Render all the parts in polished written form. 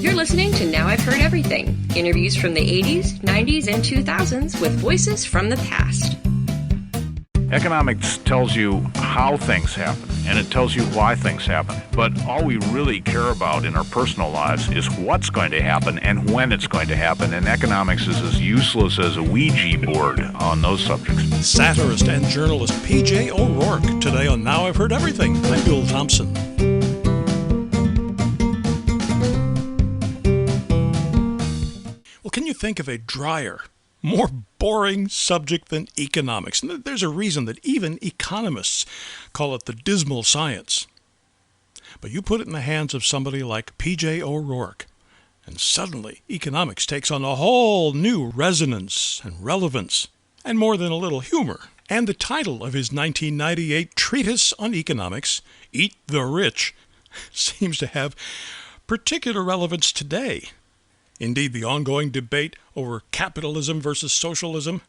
You're listening to Now I've Heard Everything, interviews from the 80s, 90s, and 2000s with voices from the past. Economics tells you how things happen, and it tells you why things happen. But all we really care about in our personal lives is what's going to happen and when it's going to happen, and economics is as useless as a Ouija board on those subjects. Satirist and journalist P.J. O'Rourke, today on Now I've Heard Everything. I'm Bill Thompson. Well, can you think of a drier, more boring subject than economics? And there's a reason that even economists call it the dismal science. But you put it in the hands of somebody like P.J. O'Rourke, and suddenly economics takes on a whole new resonance and relevance, and more than a little humor. And the title of his 1998 Treatise on Economics, Eat the Rich, seems to have particular relevance today. Indeed, the ongoing debate over capitalism versus socialism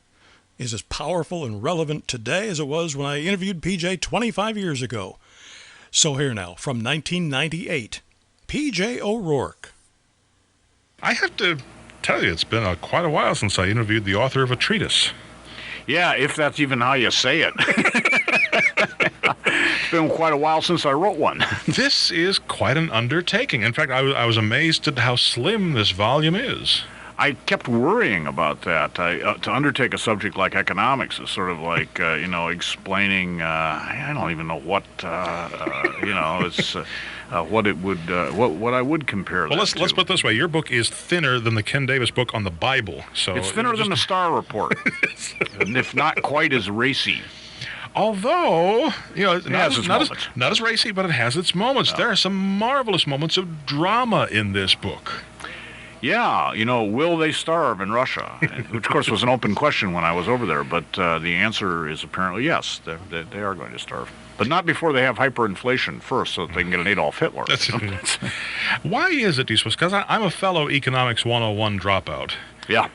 is as powerful and relevant today as it was when I interviewed P.J. 25 years ago. So here now, from 1998, P.J. O'Rourke. I have to tell you, it's been quite a while since I interviewed the author of a treatise. Yeah, if that's even how you say it. It's been quite a while since I wrote one. This is quite an undertaking. In fact, I was amazed at how slim this volume is. I kept worrying about that. To undertake a subject like economics is sort of like, explaining, I don't even know what, it's what it would, what I would compare well, that to. Let's put it this way. Your book is thinner than the Ken Davis book on the Bible. So it's thinner than the Star Report, and if not quite as racy. Although, not as racy, but it has its moments. No. There are some marvelous moments of drama in this book. Yeah, will they starve in Russia? Which, of course, was an open question when I was over there, but the answer is apparently yes, they are going to starve. But not before they have hyperinflation first, so that they can get an Adolf Hitler. Why is it, do you suppose? Because I'm a fellow Economics 101 dropout. Yeah.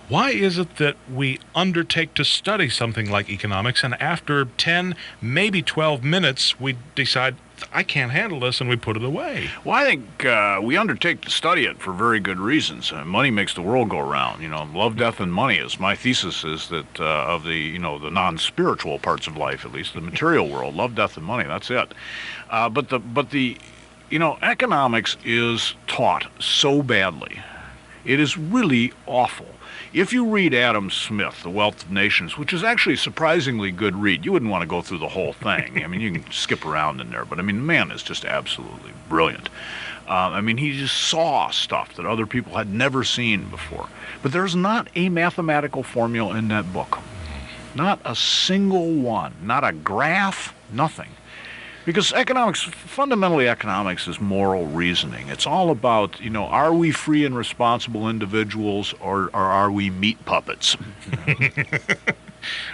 Why is it that we undertake to study something like economics, and after 10, maybe 12 minutes, we decide, I can't handle this, and we put it away? Well, I think we undertake to study it for very good reasons. Money makes the world go round. Love, death, and money is my thesis. Is that of the the non-spiritual parts of life, at least the material world, love, death, and money. That's it. But the economics is taught so badly. It is really awful. If you read Adam Smith, The Wealth of Nations, which is actually a surprisingly good read, you wouldn't want to go through the whole thing. I mean, you can skip around in there, but the man is just absolutely brilliant. He just saw stuff that other people had never seen before. But there's not a mathematical formula in that book. Not a single one. Not a graph, nothing. Because fundamentally economics is moral reasoning. It's all about, are we free and responsible individuals or are we meat puppets?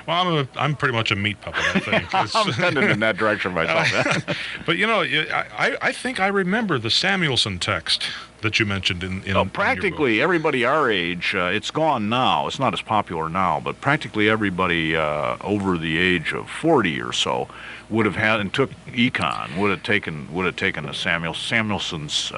Well, I'm pretty much a meat puppet, I think. I'm headed in that direction myself. But, I think I remember the Samuelson text that you mentioned in practically in your book. Everybody our age, it's gone now. It's not as popular now, but practically everybody over the age of 40 or so would have had and took econ, would have taken the Samuelson's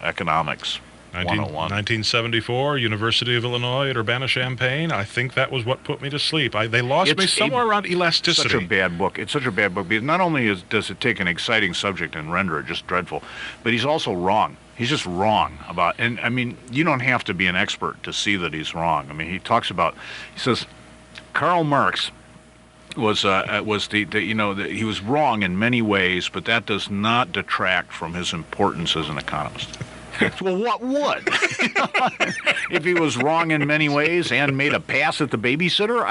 economics 101. 1974, University of Illinois at Urbana-Champaign. I think that was what put me to sleep. They lost me somewhere around elasticity. Such a bad book. It's such a bad book because not only does it take an exciting subject and render it just dreadful, but he's also wrong. He's just wrong about, and you don't have to be an expert to see that he's wrong. He says, Karl Marx he was wrong in many ways, but that does not detract from his importance as an economist. Well, what would? If he was wrong in many ways and made a pass at the babysitter,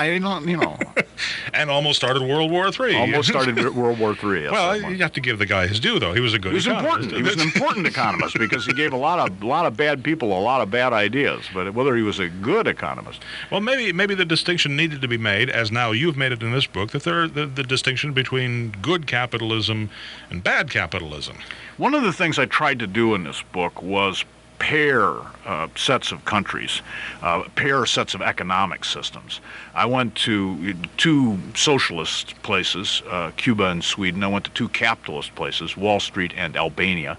And almost started World War III. Almost started World War III. Yes, well, you have to give the guy his due, though. He was a good economist. He was an important economist because he gave a lot of bad people a lot of bad ideas. But whether he was a good economist. Well, maybe the distinction needed to be made, as now you've made it in this book, that there the distinction between good capitalism and bad capitalism. One of the things I tried to do in this book was pair sets of countries, pair sets of economic systems. I went to two socialist places, Cuba and Sweden. I went to two capitalist places, Wall Street and Albania.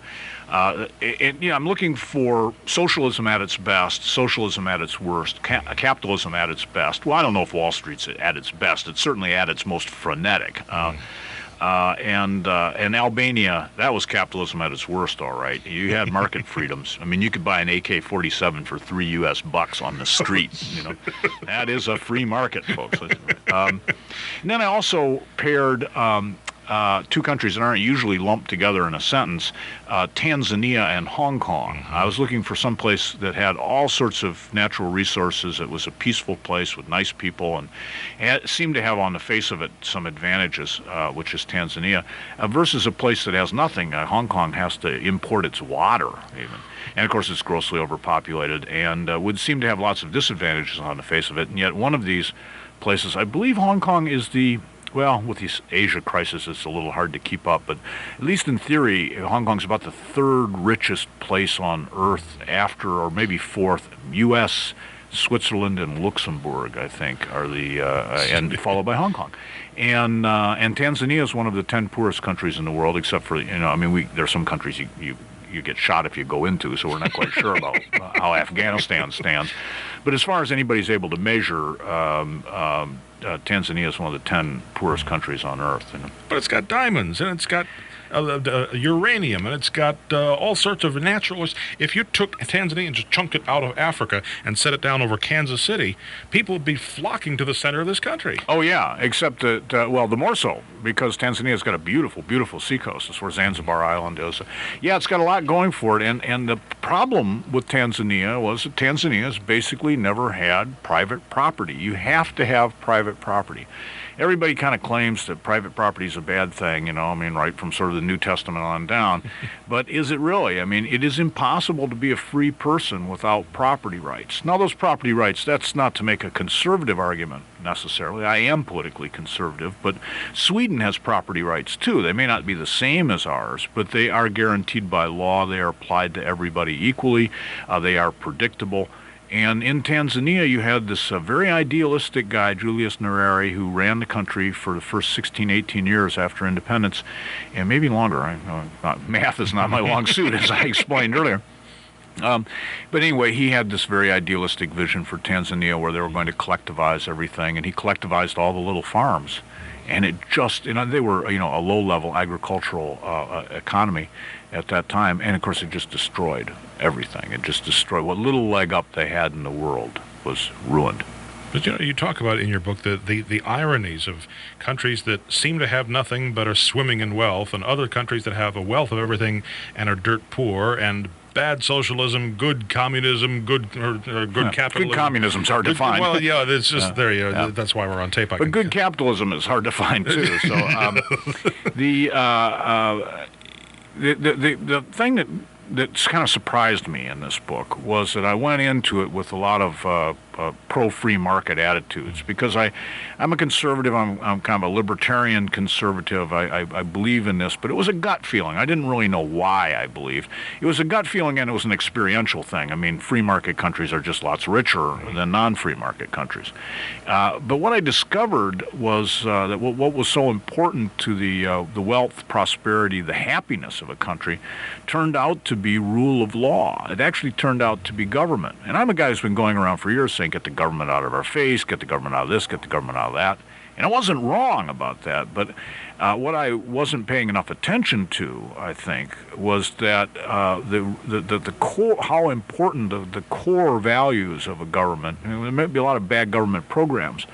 I'm looking for socialism at its best, socialism at its worst, capitalism at its best. Well, I don't know if Wall Street's at its best. It's certainly at its most frenetic. And Albania, that was capitalism at its worst, all right. You had market freedoms. I mean, you could buy an AK-47 for $3 on the street. That is a free market, folks. And then I also paired two countries that aren't usually lumped together in a sentence, Tanzania and Hong Kong. I was looking for some place that had all sorts of natural resources. It was a peaceful place with nice people, and it seemed to have on the face of it some advantages, which is Tanzania, versus a place that has nothing. Hong Kong has to import its water, even. And, of course, it's grossly overpopulated and would seem to have lots of disadvantages on the face of it. And yet one of these places, I believe Hong Kong is well, with this Asia crisis, it's a little hard to keep up, but at least in theory, Hong Kong's about the third richest place on Earth after, or maybe fourth, U.S., Switzerland, and Luxembourg, I think, are and followed by Hong Kong. And Tanzania is one of the 10 poorest countries in the world, except for, there's some countries you get shot if you go into, so we're not quite sure about how Afghanistan stands. But as far as anybody's able to measure, Tanzania is one of the 10 poorest countries on Earth. But it's got diamonds, and it's got uranium, and it's got all sorts of naturals. If you took Tanzania and just chunked it out of Africa and set it down over Kansas City, people would be flocking to the center of this country. Oh, yeah, except that, the more so, because Tanzania's got a beautiful, beautiful seacoast. That's where Zanzibar Island is. Yeah, it's got a lot going for it, and the problem with Tanzania was that Tanzania's basically never had private property. You have to have private property. Everybody kind of claims that private property is a bad thing, right from sort of the New Testament on down. But is it really? I mean, it is impossible to be a free person without property rights. Now, those property rights, that's not to make a conservative argument necessarily. I am politically conservative, but Sweden has property rights too. They may not be the same as ours, but they are guaranteed by law. They are applied to everybody equally. They are predictable. And in Tanzania, you had this very idealistic guy, Julius Nyerere, who ran the country for the first 16, 18 years after independence, and maybe longer. Math is not my long suit, as I explained earlier. But anyway, he had this very idealistic vision for Tanzania where they were going to collectivize everything, and he collectivized all the little farms. And it just, they were, a low-level agricultural economy at that time. And, of course, it just destroyed everything. It just destroyed what little leg up they had in the world was ruined. But, you talk about in your book the ironies of countries that seem to have nothing but are swimming in wealth, and other countries that have a wealth of everything and are dirt poor, and bad socialism, good communism, good capitalism. Good communism's hard to find. Well, yeah, it's just that's why we're on tape. But good capitalism is hard to find too. So the thing that's kind of surprised me in this book was that I went into it with a lot of pro-free market attitudes, because I'm a conservative. I'm kind of a libertarian conservative. I believe in this, but it was a gut feeling. I didn't really know why I believed. It was a gut feeling, and it was an experiential thing. I mean, free market countries are just lots richer than non-free market countries. But what I discovered was that what was so important to the wealth, prosperity, the happiness of a country turned out to be rule of law. It actually turned out to be government. And I'm a guy who's been going around for years saying, get the government out of our face, get the government out of this, get the government out of that. And I wasn't wrong about that, but what I wasn't paying enough attention to, I think, was that the core, how important the core values of a government. There may be a lot of bad government programs,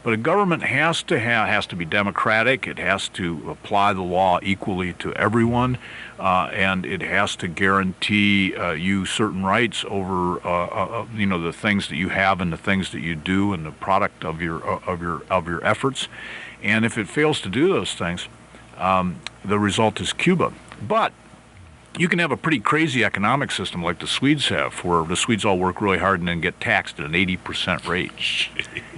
but a government has to be democratic. It has to apply the law equally to everyone, and it has to guarantee you certain rights over the things that you have and the things that you do and the product of your efforts. And if it fails to do those things, the result is Cuba. But you can have a pretty crazy economic system like the Swedes have, where the Swedes all work really hard and then get taxed at an 80% rate.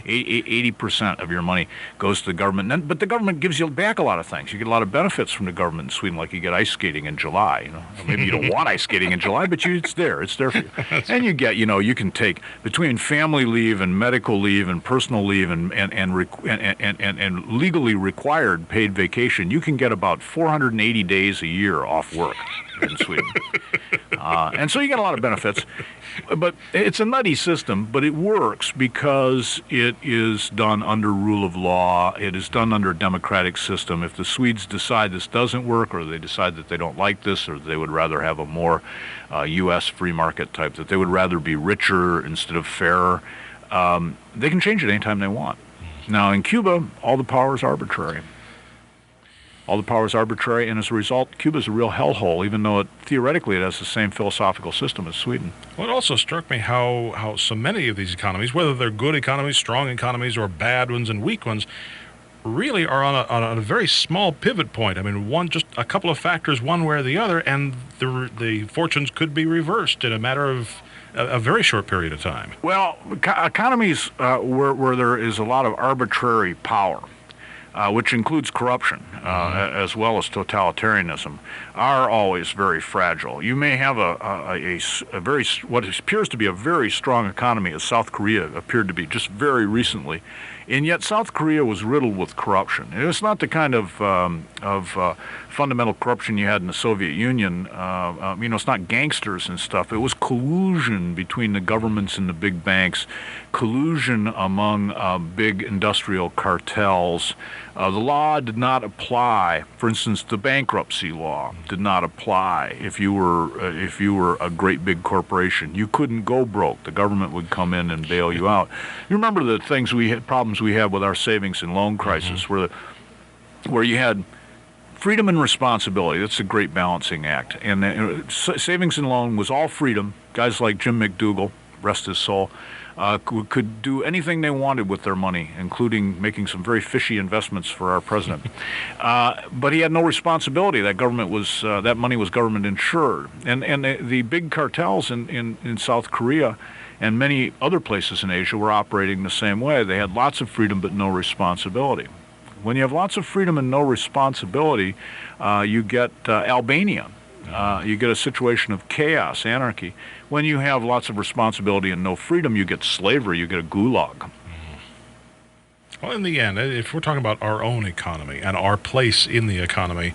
80% of your money goes to the government. But the government gives you back a lot of things. You get a lot of benefits from the government in Sweden, like you get ice skating in July. You know, maybe you don't want ice skating in July, but it's there. It's there for you. And you get, you can take between family leave and medical leave and personal leave and legally required paid vacation. You can get about 480 days a year off work in Sweden. And so you get a lot of benefits. But it's a nutty system, but it works because it is done under rule of law. It is done under a democratic system. If the Swedes decide this doesn't work, or they decide that they don't like this, or they would rather have a more U.S. free market type, that they would rather be richer instead of fairer, they can change it anytime they want. Now, in Cuba, all the power is arbitrary. All the power is arbitrary, and as a result, Cuba is a real hellhole, even though theoretically it has the same philosophical system as Sweden. Well, it also struck me how so many of these economies, whether they're good economies, strong economies, or bad ones and weak ones, really are on a very small pivot point. I mean, just a couple of factors one way or the other, and the fortunes could be reversed in a matter of a very short period of time. Well, economies where there is a lot of arbitrary power, which includes corruption as well as totalitarianism, are always very fragile. You may have a very what appears to be a very strong economy, as South Korea appeared to be just very recently, and yet South Korea was riddled with corruption. And it's not the kind of fundamental corruption you had in the Soviet Union. It's not gangsters and stuff. It was collusion between the governments and the big banks, collusion among big industrial cartels. The law did not apply. For instance, the bankruptcy law did not apply if you were a great big corporation. You couldn't go broke. The government would come in and bail you out. You remember the problems we had with our savings and loan crisis, where you had freedom and responsibility. That's a great balancing act. And savings and loan was all freedom. Guys like Jim McDougall, rest his soul, could do anything they wanted with their money, including making some very fishy investments for our president. But he had no responsibility. That money was government insured. And the big cartels in South Korea and many other places in Asia were operating the same way. They had lots of freedom but no responsibility. When you have lots of freedom and no responsibility, you get Albania. You get a situation of chaos, anarchy. When you have lots of responsibility and no freedom, you get slavery, you get a gulag. Well, in the end, if we're talking about our own economy and our place in the economy,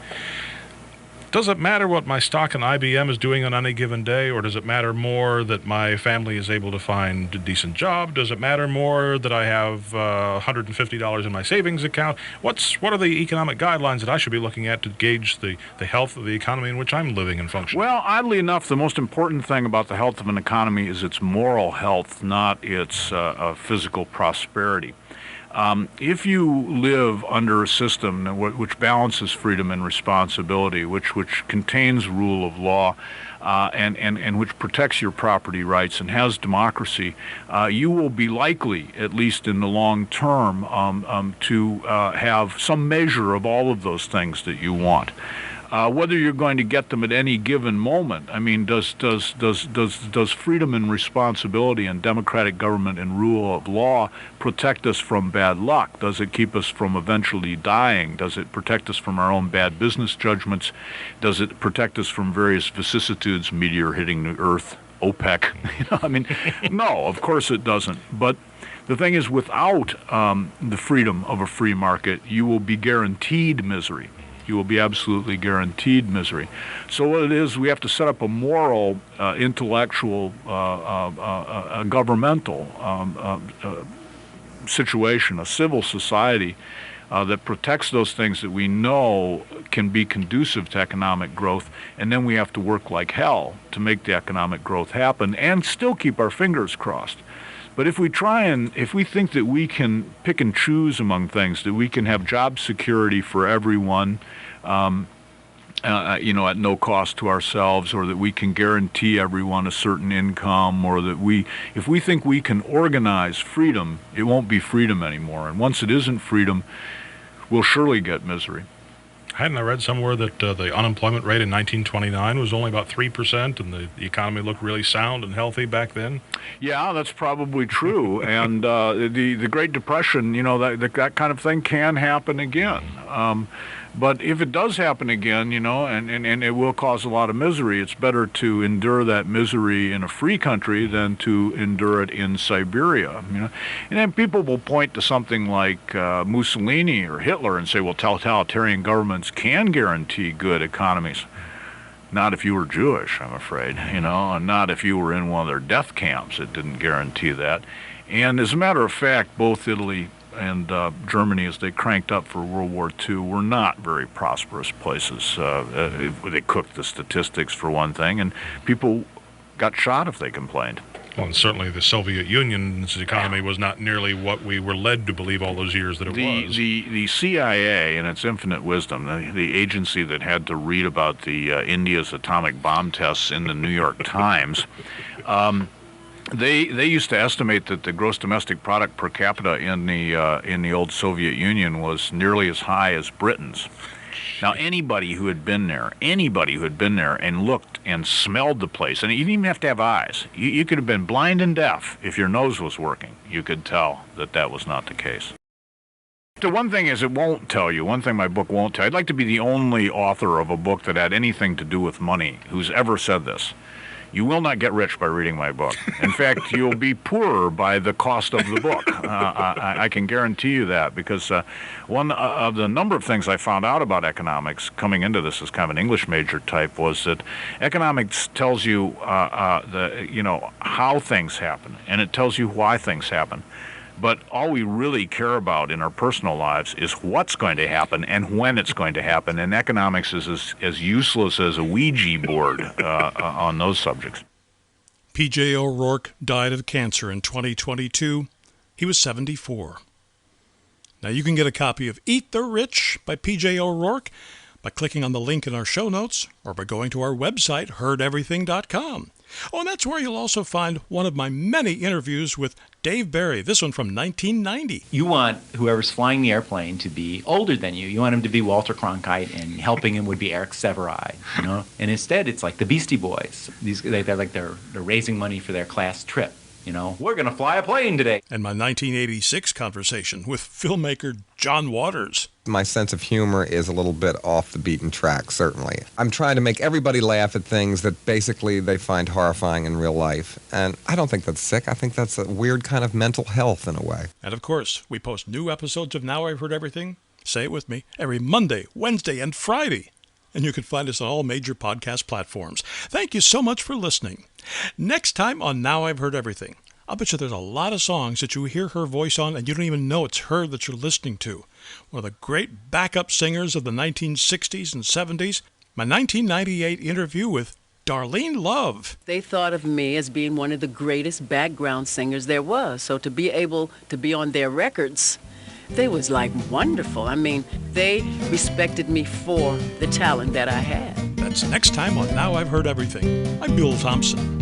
does it matter what my stock in IBM is doing on any given day, or does it matter more that my family is able to find a decent job? Does it matter more that I have $150 in my savings account? What are the economic guidelines that I should be looking at to gauge the health of the economy in which I'm living and functioning? Well, oddly enough, the most important thing about the health of an economy is its moral health, not its physical prosperity. If you live under a system which balances freedom and responsibility, which contains rule of law, and which protects your property rights and has democracy, you will be likely, at least in the long term, to have some measure of all of those things that you want. Whether you're going to get them at any given moment, I mean, does freedom and responsibility and democratic government and rule of law protect us from bad luck? Does it keep us from eventually dying? Does it protect us from our own bad business judgments? Does it protect us from various vicissitudes, meteor hitting the Earth, OPEC? No, of course it doesn't. But the thing is, without the freedom of a free market, you will be guaranteed misery. You will be absolutely guaranteed misery. So what it is, we have to set up a moral, intellectual, governmental situation, a civil society that protects those things that we know can be conducive to economic growth, and then we have to work like hell to make the economic growth happen and still keep our fingers crossed. But if we think that we can pick and choose among things, that we can have job security for everyone, at no cost to ourselves, or that we can guarantee everyone a certain income, or that if we think we can organize freedom, it won't be freedom anymore. And once it isn't freedom, we'll surely get misery. Hadn't I read somewhere that the unemployment rate in 1929 was only about 3%, and the economy looked really sound and healthy back then? Yeah, that's probably true. And the Great Depression, that kind of thing can happen again. But if it does happen again, and it will cause a lot of misery, it's better to endure that misery in a free country than to endure it in Siberia. And then people will point to something like Mussolini or Hitler and say, well, totalitarian governments can guarantee good economies. Not if you were Jewish, I'm afraid, and not if you were in one of their death camps. It didn't guarantee that. And as a matter of fact, both Italy and Germany, as they cranked up for World War II, were not very prosperous places. They cooked the statistics, for one thing, and people got shot if they complained. Well, and certainly the Soviet Union's economy was not nearly what we were led to believe all those years that it was. The CIA, in its infinite wisdom, the agency that had to read about the India's atomic bomb tests in the New York Times, They used to estimate that the gross domestic product per capita in the old Soviet Union was nearly as high as Britain's. Now, anybody who had been there and looked and smelled the place, and you didn't even have to have eyes. You could have been blind and deaf if your nose was working. You could tell that was not the case. The one thing is, it won't tell you. One thing my book won't tell you. I'd like to be the only author of a book that had anything to do with money who's ever said this. You will not get rich by reading my book. In fact, you'll be poorer by the cost of the book. I can guarantee you that, because one of the number of things I found out about economics coming into this as kind of an English major type was that economics tells you how things happen, and it tells you why things happen. But all we really care about in our personal lives is what's going to happen and when it's going to happen. And economics is as useless as a Ouija board on those subjects. P.J. O'Rourke died of cancer in 2022. He was 74. Now you can get a copy of Eat the Rich by P.J. O'Rourke by clicking on the link in our show notes or by going to our website, heardeverything.com. Oh, and that's where you'll also find one of my many interviews with Dave Barry, this one from 1990. You want whoever's flying the airplane to be older than you. You want him to be Walter Cronkite, and helping him would be Eric Sevareid, And instead, it's like the Beastie Boys. They're raising money for their class trip. We're going to fly a plane today. And my 1986 conversation with filmmaker John Waters. My sense of humor is a little bit off the beaten track, certainly. I'm trying to make everybody laugh at things that basically they find horrifying in real life. And I don't think that's sick. I think that's a weird kind of mental health in a way. And of course, we post new episodes of Now I've Heard Everything, say it with me, every Monday, Wednesday, and Friday. And you can find us on all major podcast platforms. Thank you so much for listening. Next time on Now I've Heard Everything, I'll bet you there's a lot of songs that you hear her voice on and you don't even know it's her that you're listening to. One of the great backup singers of the 1960s and 70s, my 1998 interview with Darlene Love. They thought of me as being one of the greatest background singers there was. So to be able to be on their records, they was like wonderful. I mean, they respected me for the talent that I had. That's next time on Now I've Heard Everything. I'm Bill Thompson.